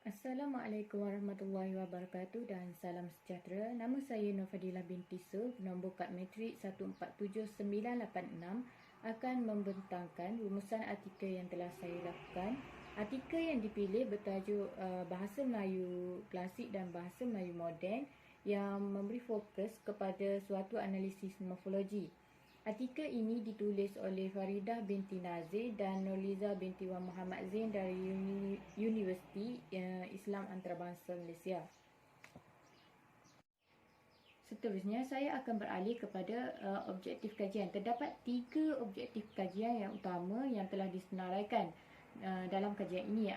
Assalamualaikum warahmatullahi wabarakatuh dan salam sejahtera. Nama saya Nurfadilah binti Suf, nombor kad matrik 147986 akan membentangkan rumusan artikel yang telah saya lakukan. Artikel yang dipilih bertajuk Bahasa Melayu Klasik dan Bahasa Melayu Moden yang memberi fokus kepada suatu analisis morfologi. Artikel ini ditulis oleh Faridah binti Nazir dan Nurliza binti Wan Muhammad Zain dari Universiti Islam Antarabangsa Malaysia. Seterusnya, saya akan beralih kepada objektif kajian. Terdapat 3 objektif kajian yang utama yang telah disenaraikan dalam kajian ini.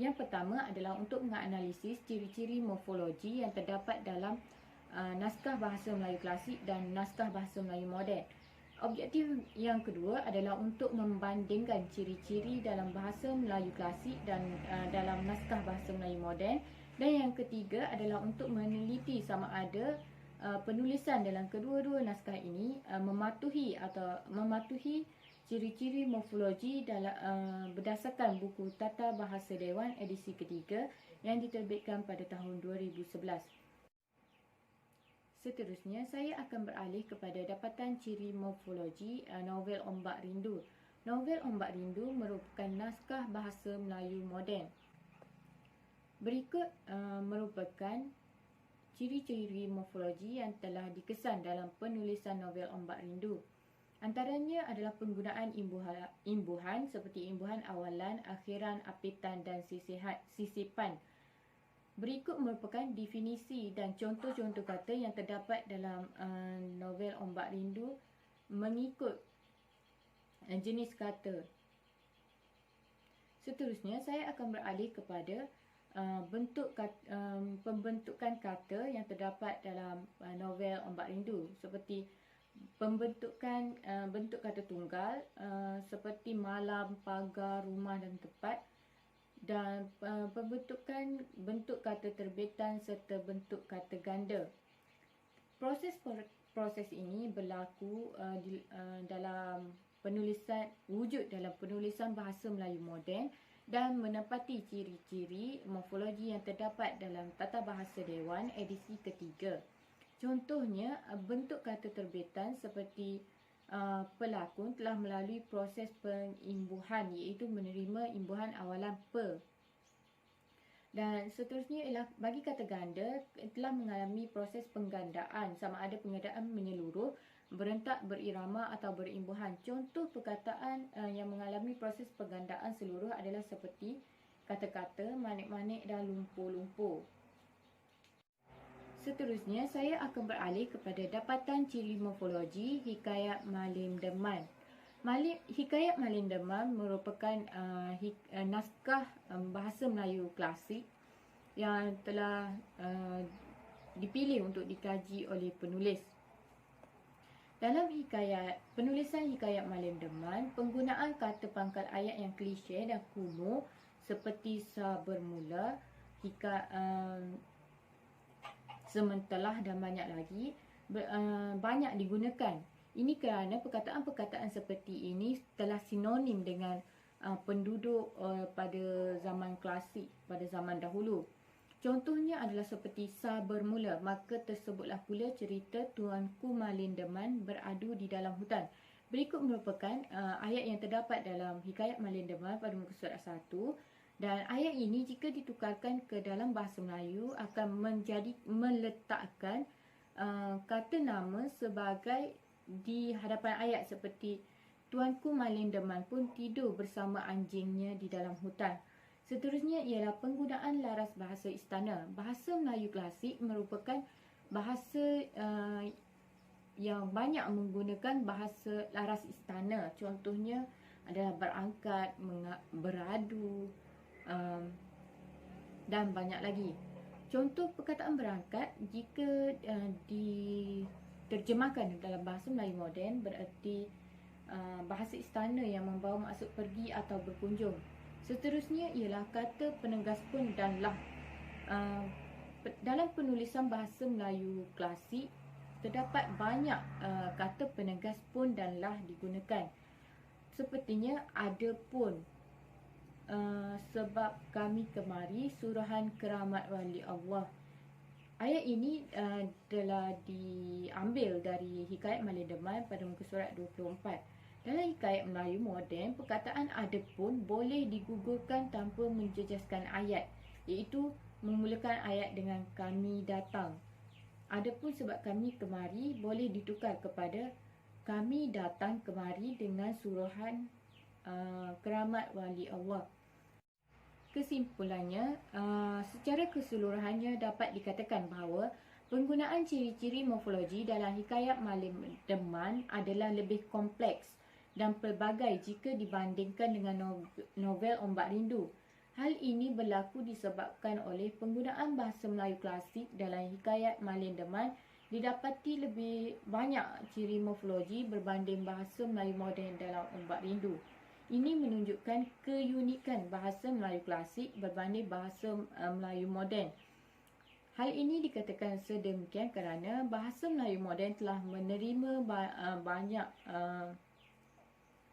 Yang pertama adalah untuk menganalisis ciri-ciri morfologi yang terdapat dalam naskah bahasa Melayu Klasik dan naskah bahasa Melayu Moden. Objektif yang kedua adalah untuk membandingkan ciri-ciri dalam bahasa Melayu Klasik dan dalam naskah bahasa Melayu Moden. Dan yang ketiga adalah untuk meneliti sama ada penulisan dalam kedua-dua naskah ini mematuhi ciri-ciri morfologi berdasarkan buku Tata Bahasa Dewan edisi ketiga yang diterbitkan pada tahun 2011. Seterusnya, saya akan beralih kepada dapatan ciri morfologi novel Ombak Rindu. Novel Ombak Rindu merupakan naskah bahasa Melayu moden. Berikut merupakan ciri-ciri morfologi yang telah dikesan dalam penulisan novel Ombak Rindu. Antaranya adalah penggunaan imbuhan seperti imbuhan awalan, akhiran, apitan dan sisipan. Berikut merupakan definisi dan contoh-contoh kata yang terdapat dalam novel Ombak Rindu mengikut jenis kata. Seterusnya, saya akan beralih kepada pembentukan kata yang terdapat dalam novel Ombak Rindu, seperti pembentukan bentuk kata tunggal seperti malam, pagar, rumah dan tempat, dan pembentukan bentuk kata terbitan serta bentuk kata ganda. Proses ini berlaku dalam penulisan bahasa Melayu moden dan menepati ciri-ciri morfologi yang terdapat dalam Tata Bahasa Dewan edisi ketiga. Contohnya, bentuk kata terbitan seperti pelakon telah melalui proses pengimbuhan, iaitu menerima imbuhan awalan pe. Dan seterusnya ialah bagi kata ganda telah mengalami proses penggandaan, sama ada penggandaan menyeluruh, berentak, berirama atau berimbuhan. Contoh perkataan yang mengalami proses penggandaan seluruh adalah seperti kata-kata, manik-manik dan lumpur-lumpur. Seterusnya, saya akan beralih kepada dapatan ciri morfologi Hikayat Malim Deman. Hikayat Malim Deman merupakan naskah bahasa Melayu klasik yang telah dipilih untuk dikaji oleh penulis. Dalam penulisan Hikayat Malim Deman, penggunaan kata pangkal ayat yang klise dan kuno seperti sa bermula, sementelah dan banyak lagi banyak digunakan. Ini kerana perkataan-perkataan seperti ini telah sinonim dengan penduduk pada zaman klasik, pada zaman dahulu. Contohnya adalah seperti sa bermula, maka tersebutlah pula cerita Tuanku Malim Deman beradu di dalam hutan. Berikut merupakan ayat yang terdapat dalam Hikayat Malim Deman pada muka surat 1. Dan ayat ini jika ditukarkan ke dalam bahasa Melayu akan meletakkan kata nama sebagai di hadapan ayat, seperti Tuanku Malim Deman pun tidur bersama anjingnya di dalam hutan. Seterusnya ialah penggunaan laras bahasa istana. Bahasa Melayu klasik merupakan bahasa yang banyak menggunakan bahasa laras istana. Contohnya adalah berangkat, beradu, dan banyak lagi. Contoh perkataan berangkat jika diterjemahkan dalam bahasa Melayu moden bererti bahasa istana yang membawa maksud pergi atau berkunjung. Seterusnya ialah kata penegas pun dan lah. Dalam penulisan bahasa Melayu klasik terdapat banyak kata penegas pun dan lah digunakan. Sepertinya ada pun, sebab kami kemari, surahan keramat wali Allah. Ayat ini telah diambil dari Hikayat Malin Deman pada muka surat 24. Dalam Hikayat Melayu moden, perkataan adapun boleh digugurkan tanpa menjejaskan ayat, iaitu memulakan ayat dengan kami datang. Adapun sebab kami kemari boleh ditukar kepada kami datang kemari dengan suruhan keramat wali Allah. Kesimpulannya, secara keseluruhannya dapat dikatakan bahawa penggunaan ciri-ciri morfologi dalam Hikayat Malin Deman adalah lebih kompleks dan pelbagai jika dibandingkan dengan novel Ombak Rindu. Hal ini berlaku disebabkan oleh penggunaan bahasa Melayu klasik dalam Hikayat Malin Deman didapati lebih banyak ciri morfologi berbanding bahasa Melayu moden dalam Ombak Rindu. Ini menunjukkan keunikan bahasa Melayu klasik berbanding bahasa Melayu moden. Hal ini dikatakan sedemikian kerana bahasa Melayu moden telah menerima banyak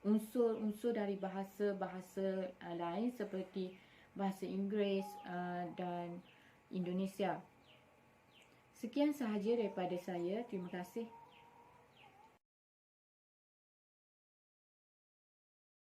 unsur-unsur dari bahasa-bahasa lain seperti bahasa Inggeris dan Indonesia. Sekian sahaja daripada saya. Terima kasih.